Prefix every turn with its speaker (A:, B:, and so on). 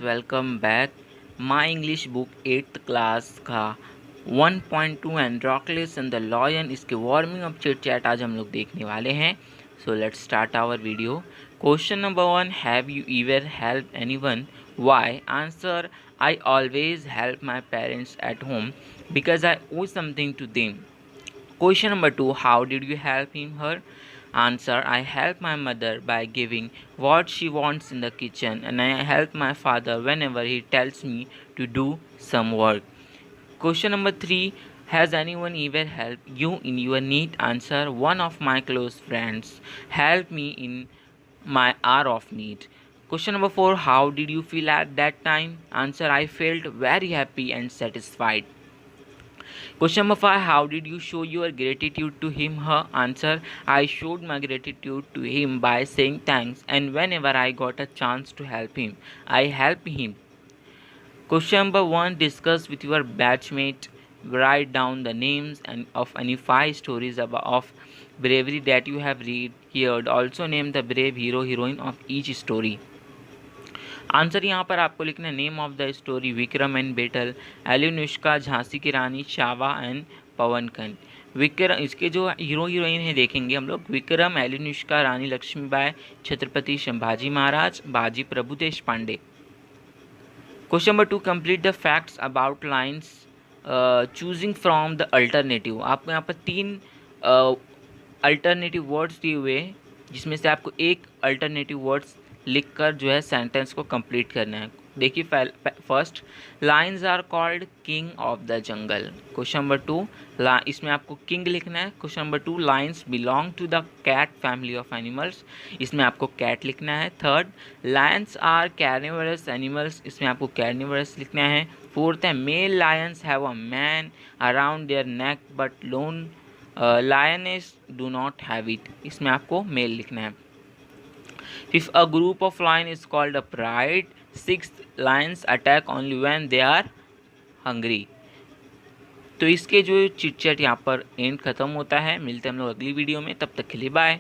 A: Welcome back. My English book 8th class का 1.2 Androcles and the lion, इसके warming up chit chat आज हम लोग देखने वाले हैं। So let's start our video. Question number 1, have you ever help anyone? Why? Answer, I always help my parents at home because I owe something to them. Question number 2, how did you help him her? Answer, I help my mother by giving what she wants in the kitchen, and I help my father whenever he tells me to do some work. Question number 3, has anyone ever helped you in your need? Answer, one of my close friends helped me in my hour of need. Question number 4, how did you feel at that time? Answer, I felt very happy and satisfied. Question number 5, how did you show your gratitude to him her? Answer, I showed my gratitude to him by saying thanks, and whenever I got a chance to help him, I helped him. Question number 1, discuss with your batchmate. Write down the names and of any 5 stories of bravery that you have read heard. Also name the brave hero heroine of each story. Answer यहाँ पर आपको लिखना है name of the story Vikram and Betal, Alyonushka Jhansi की रानी, शावा and पवनकन। विक्रम, इसके जो हीरो हीरोइन है देखेंगे हम लोग, विक्रम, एलिनुष्का, रानी Lakshmibai, Chhatrapati Sambhaji Maharaj, Baji Prabhu Deshpande. Question number 2, complete the facts about lions choosing from the alternative. आपको यहाँ पर 3 अल्टरनेटिव वर्ड्स दिए हुए हैं, जिसमें से आपको एक अल्टरनेटिव वर्ड्स लिखकर जो है सेंटेंस को कंप्लीट करना है। देखिए, first, lions are called king of the jungle. Question number 2, इसमें आपको किंग लिखना है। Question number 2, lions belong to the cat family of animals, इसमें आपको कैट लिखना है। Third, lions are carnivorous animals, इसमें आपको कैर्निवरस लिखना है। फोर्थ है, male lions have a mane around their neck but lone lioness do not have it, इसमें आपको मेल लिखना है। Fifth, a group of lion is called a pride. Sixth, lions attack only when they are hungry. तो इसके जो chit chat यहाँ पर and खत्म होता है। मिलते हैं हम लोग अगली वीडियो में, तब तक के लिए बाय।